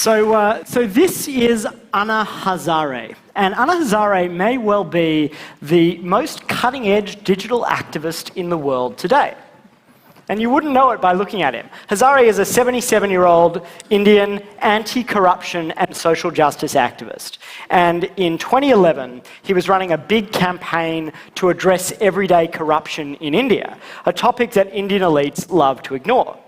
So this is Anna Hazare. And Anna Hazare may well be the most cutting-edge digital activist in the world today. And you wouldn't know it by looking at him. Hazare is a 77-year-old Indian anti-corruption and social justice activist. And in 2011, he was running a big campaign to address everyday corruption in India, a topic that Indian elites love to ignore.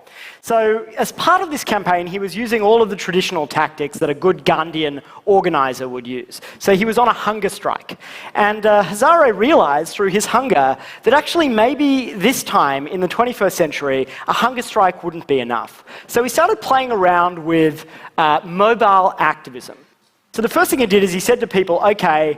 So as part of this campaign, he was using all of the traditional tactics that a good Gandhian organizer would use. So he was on a hunger strike. And Hazare realized through his hunger that actually maybe this time in the 21st century, a hunger strike wouldn't be enough. So he started playing around with mobile activism. So the first thing he did is he said to people, okay,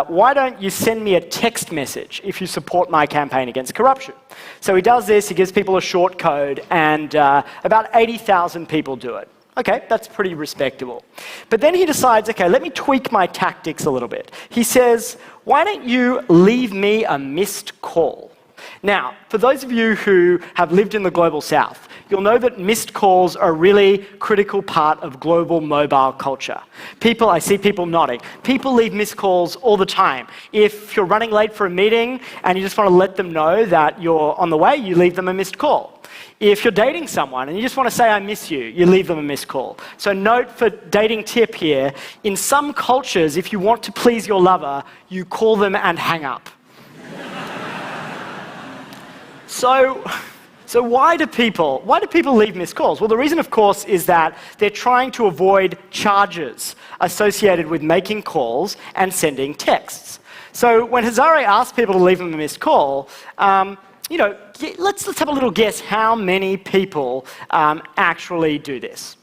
why don't you send me a text message if you support my campaign against corruption? So he does this, he gives people a short code, and about 80,000 people do it. Okay, that's pretty respectable. But then he decides, okay, let me tweak my tactics a little bit. He says, why don't you leave me a missed call? Now, for those of you who have lived in the global south, you'll know that missed calls are a really critical part of global mobile culture. I see people nodding. People leave missed calls all the time. If you're running late for a meeting and you just want to let them know that you're on the way, you leave them a missed call. If you're dating someone and you just want to say, I miss you, you leave them a missed call. So note for dating tip here, in some cultures, if you want to please your lover, you call them and hang up. So why do people leave missed calls? Well, the reason, of course, is that they're trying to avoid charges associated with making calls and sending texts. So when Hazare asked people to leave him a missed call, let's have a little guess how many people actually do this.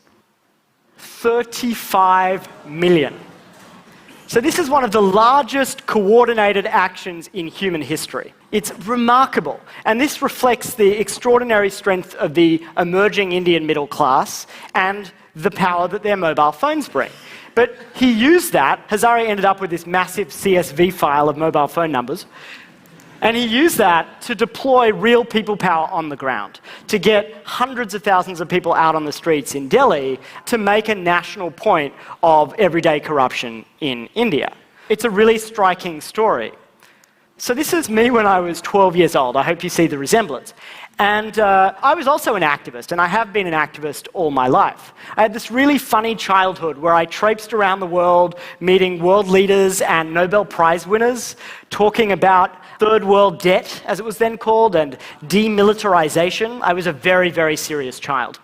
35 million. So this is one of the largest coordinated actions in human history. It's remarkable, and this reflects the extraordinary strength of the emerging Indian middle class and the power that their mobile phones bring. But he used that. Hazare ended up with this massive CSV file of mobile phone numbers, and he used that to deploy real people power on the ground, to get hundreds of thousands of people out on the streets in Delhi to make a national point of everyday corruption in India. It's a really striking story. So this is me when I was 12 years old. I hope you see the resemblance. And I was also an activist, and I have been an activist all my life. I had this really funny childhood where I traipsed around the world, meeting world leaders and Nobel Prize winners, talking about third world debt, as it was then called, and demilitarization. I was a very, very serious child.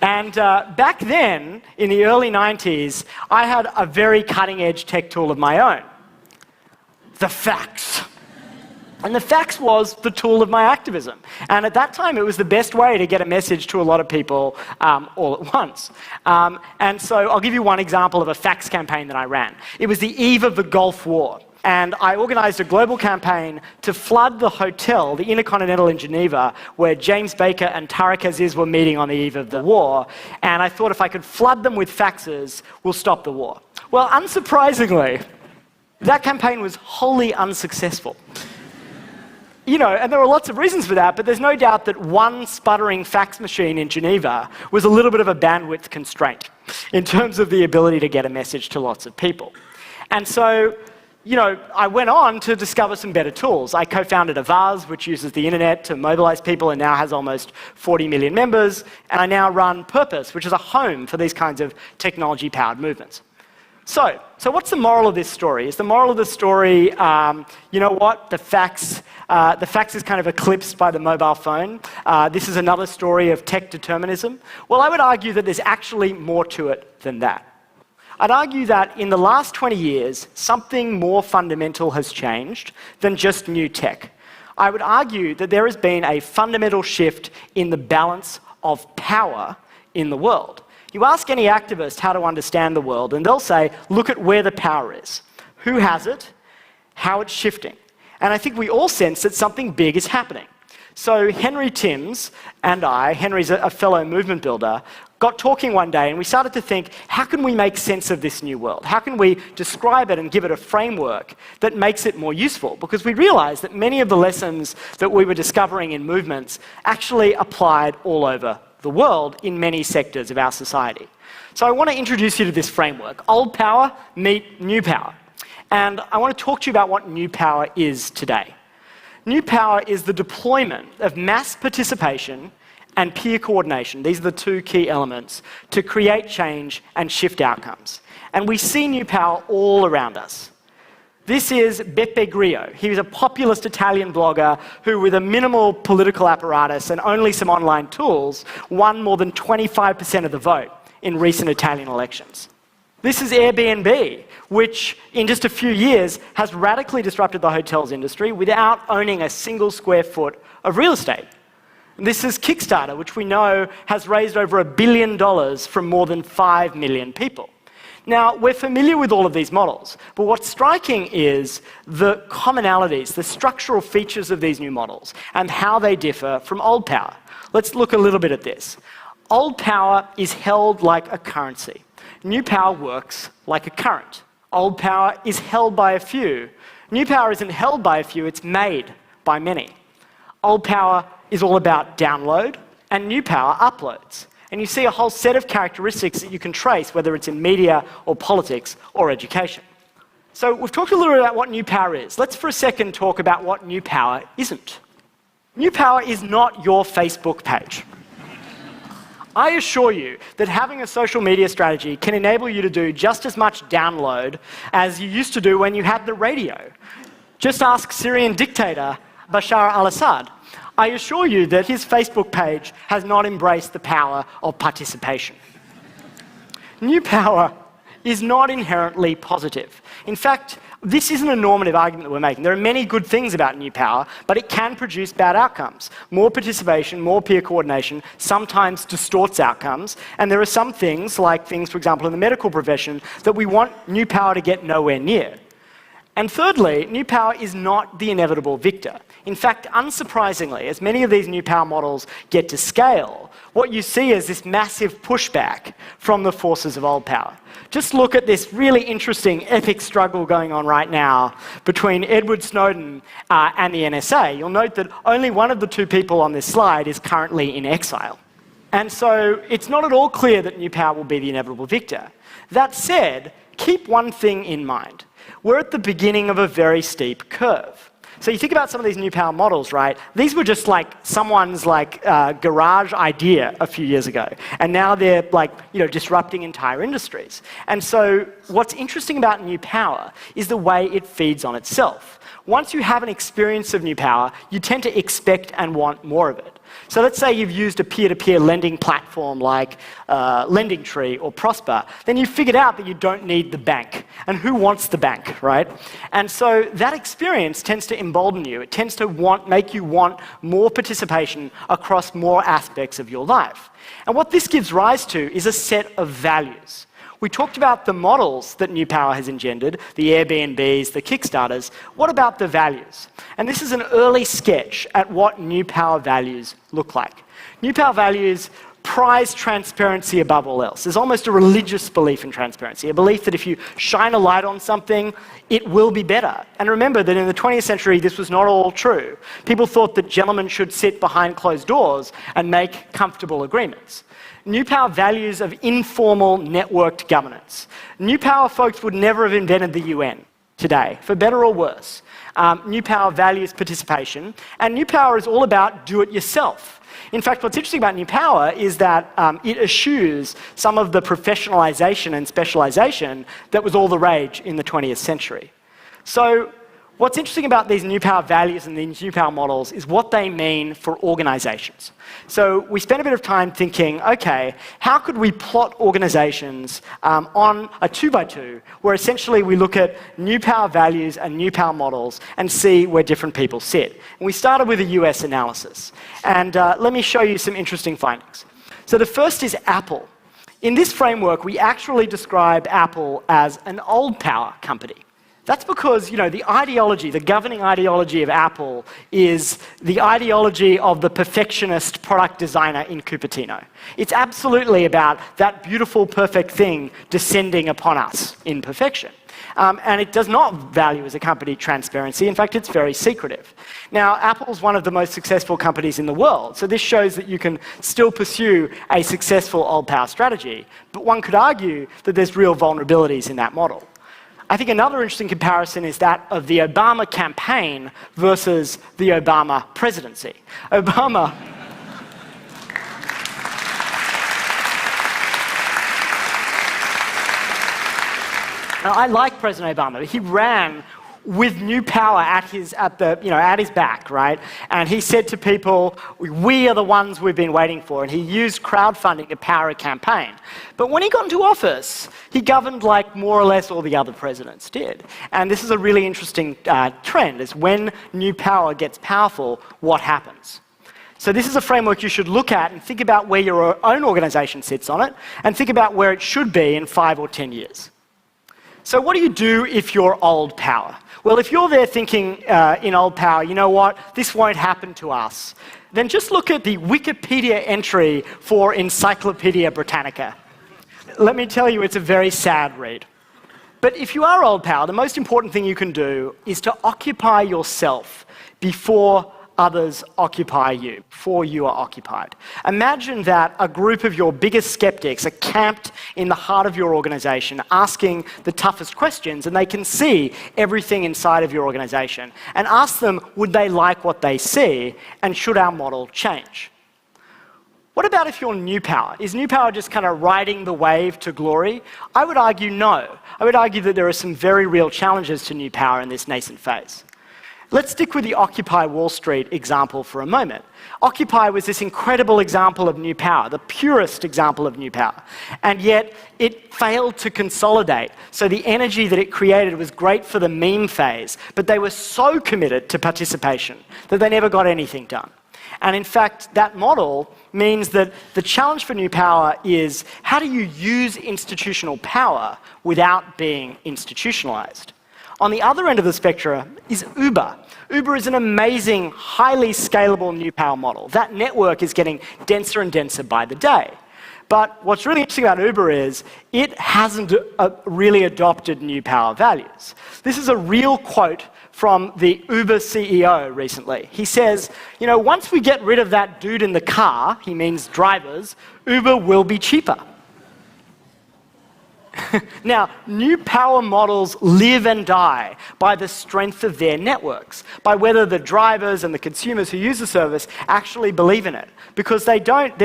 And back then, in the early 90s, I had a very cutting-edge tech tool of my own. The fax. And the fax was the tool of my activism. And at that time, it was the best way to get a message to a lot of people all at once. And so I'll give you one example of a fax campaign that I ran. It was the eve of the Gulf War. And I organized a global campaign to flood the hotel, the Intercontinental in Geneva, where James Baker and Tariq Aziz were meeting on the eve of the war. And I thought if I could flood them with faxes, we'll stop the war. Well, unsurprisingly, that campaign was wholly unsuccessful. And there were lots of reasons for that, but there's no doubt that one sputtering fax machine in Geneva was a little bit of a bandwidth constraint in terms of the ability to get a message to lots of people. And so, I went on to discover some better tools. I co-founded Avaz, which uses the internet to mobilize people and now has almost 40 million members. And I now run Purpose, which is a home for these kinds of technology-powered movements. So what's the moral of this story? Is the moral of the story, you know what, the fax is kind of eclipsed by the mobile phone. This is another story of tech determinism. Well, I would argue that there's actually more to it than that. I'd argue that in the last 20 years, something more fundamental has changed than just new tech. I would argue that there has been a fundamental shift in the balance of power in the world. You ask any activist how to understand the world, and they'll say, look at where the power is, who has it, how it's shifting. And I think we all sense that something big is happening. So Henry Timms and I, Henry's a fellow movement builder, got talking one day and we started to think, how can we make sense of this new world? How can we describe it and give it a framework that makes it more useful? Because we realized that many of the lessons that we were discovering in movements actually applied all over the world in many sectors of our society. So I want to introduce you to this framework, old power meet new power. And I want to talk to you about what new power is today. New power is the deployment of mass participation and peer coordination. These are the two key elements to create change and shift outcomes. And we see new power all around us. This is Beppe Grillo. He was a populist Italian blogger who, with a minimal political apparatus and only some online tools, won more than 25% of the vote in recent Italian elections. This is Airbnb, which in just a few years has radically disrupted the hotels industry without owning a single square foot of real estate. This is Kickstarter, which we know has raised over $1 billion from more than 5 million people. Now, we're familiar with all of these models, but what's striking is the commonalities, the structural features of these new models, and how they differ from old power. Let's look a little bit at this. Old power is held like a currency. New power works like a current. Old power is held by a few. New power isn't held by a few, it's made by many. Old power is all about download, and new power uploads. And you see a whole set of characteristics that you can trace, whether it's in media or politics or education. So we've talked a little bit about what new power is. Let's for a second talk about what new power isn't. New power is not your Facebook page. I assure you that having a social media strategy can enable you to do just as much download as you used to do when you had the radio. Just ask Syrian dictator Bashar al-Assad. I assure you that his Facebook page has not embraced the power of participation. New power is not inherently positive. In fact, this isn't a normative argument that we're making. There are many good things about new power, but it can produce bad outcomes. More participation, more peer coordination sometimes distorts outcomes, and there are some things, like things, for example, in the medical profession, that we want new power to get nowhere near. And thirdly, new power is not the inevitable victor. In fact, unsurprisingly, as many of these new power models get to scale, what you see is this massive pushback from the forces of old power. Just look at this really interesting, epic struggle going on right now between Edward Snowden and the NSA. You'll note that only one of the two people on this slide is currently in exile. And so it's not at all clear that new power will be the inevitable victor. That said, keep one thing in mind. We're at the beginning of a very steep curve. So you think about some of these new power models, right? These were just like someone's garage idea a few years ago, and now they're disrupting entire industries. And so what's interesting about new power is the way it feeds on itself. Once you have an experience of new power, you tend to expect and want more of it. So let's say you've used a peer-to-peer lending platform like LendingTree or Prosper, then you've figured out that you don't need the bank. And who wants the bank, right? And so that experience tends to embolden you. It tends to make you want more participation across more aspects of your life. And what this gives rise to is a set of values. We talked about the models that new power has engendered, the Airbnbs, the Kickstarters. What about the values? And this is an early sketch at what new power values look like. New power values prize transparency above all else. There's almost a religious belief in transparency, a belief that if you shine a light on something, it will be better. And remember that in the 20th century, this was not all true. People thought that gentlemen should sit behind closed doors and make comfortable agreements. New power values of informal, networked governance. New power folks would never have invented the UN today, for better or worse. New power values participation, and new power is all about do-it-yourself. In fact, what's interesting about new power is that it eschews some of the professionalization and specialization that was all the rage in the 20th century. So what's interesting about these new power values and these new power models is what they mean for organizations. So we spent a bit of time thinking, okay, how could we plot organizations on a 2x2 where essentially we look at new power values and new power models and see where different people sit. And we started with a US analysis. And let me show you some interesting findings. So the first is Apple. In this framework, we actually describe Apple as an old power company. That's because, the ideology, the governing ideology of Apple is the ideology of the perfectionist product designer in Cupertino. It's absolutely about that beautiful, perfect thing descending upon us in perfection. And it does not value as a company transparency. In fact, it's very secretive. Now, Apple's one of the most successful companies in the world, so this shows that you can still pursue a successful old power strategy, but one could argue that there's real vulnerabilities in that model. I think another interesting comparison is that of the Obama campaign versus the Obama presidency. Obama... Now, I like President Obama. He ran with new power at his back, right? And he said to people, we are the ones we've been waiting for. And he used crowdfunding to power a campaign. But when he got into office, he governed like more or less all the other presidents did. And this is a really interesting trend, is when new power gets powerful, what happens? So this is a framework you should look at and think about where your own organization sits on it, and think about where it should be in 5 or 10 years. So what do you do if you're old power? Well, if you're there thinking in old power, you know what, this won't happen to us, then just look at the Wikipedia entry for Encyclopedia Britannica. Let me tell you, it's a very sad read. But if you are old power, the most important thing you can do is to occupy yourself before others occupy you, before you are occupied. Imagine that a group of your biggest skeptics are camped in the heart of your organization, asking the toughest questions, and they can see everything inside of your organization. And ask them, would they like what they see, and should our model change? What about if you're new power? Is new power just kind of riding the wave to glory? I would argue no. I would argue that there are some very real challenges to new power in this nascent phase. Let's stick with the Occupy Wall Street example for a moment. Occupy was this incredible example of new power, the purest example of new power, and yet it failed to consolidate. So the energy that it created was great for the meme phase, but they were so committed to participation that they never got anything done. And in fact, that model means that the challenge for new power is, how do you use institutional power without being institutionalized? On the other end of the spectrum is Uber. Uber is an amazing, highly scalable new power model. That network is getting denser and denser by the day. But what's really interesting about Uber is it hasn't really adopted new power values. This is a real quote from the Uber CEO recently. He says, once we get rid of that dude in the car, he means drivers, Uber will be cheaper. Now, new power models live and die by the strength of their networks, by whether the drivers and the consumers who use the service actually believe in it. Because they're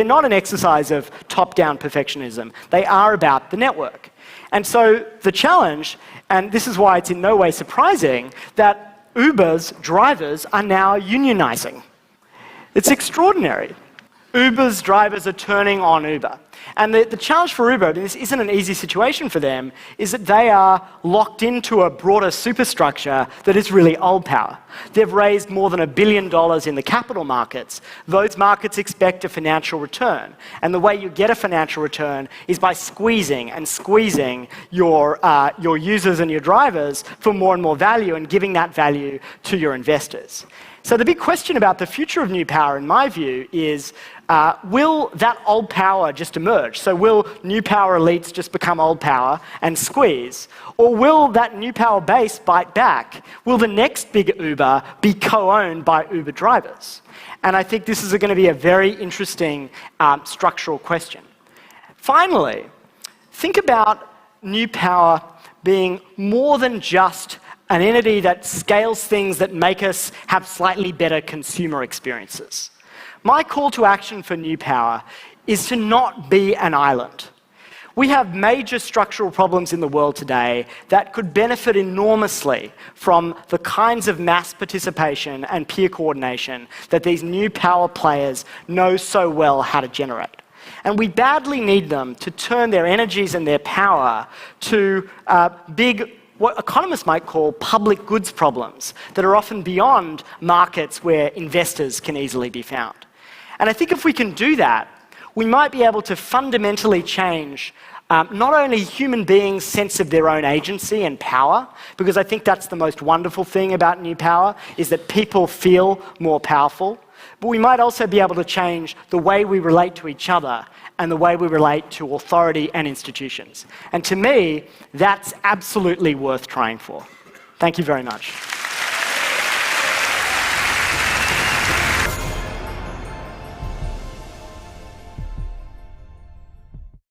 not an exercise of top-down perfectionism. They are about the network. And so the challenge, and this is why it's in no way surprising, that Uber's drivers are now unionizing. It's extraordinary. Uber's drivers are turning on Uber. And the challenge for Uber, and this isn't an easy situation for them, is that they are locked into a broader superstructure that is really old power. They've raised more than $1 billion in the capital markets. Those markets expect a financial return. And the way you get a financial return is by squeezing your users and your drivers for more and more value, and giving that value to your investors. So the big question about the future of new power, in my view, is will that old power just emerge? So will new power elites just become old power and squeeze? Or will that new power base bite back? Will the next big Uber be co-owned by Uber drivers? And I think this is going to be a very interesting structural question. Finally, think about new power being more than just an entity that scales things that make us have slightly better consumer experiences. My call to action for new power is to not be an island. We have major structural problems in the world today that could benefit enormously from the kinds of mass participation and peer coordination that these new power players know so well how to generate. And we badly need them to turn their energies and their power to big, what economists might call public goods problems that are often beyond markets where investors can easily be found. And I think if we can do that, we might be able to fundamentally change not only human beings' sense of their own agency and power, because I think that's the most wonderful thing about new power, is that people feel more powerful, but we might also be able to change the way we relate to each other and the way we relate to authority and institutions. And to me, that's absolutely worth trying for. Thank you very much.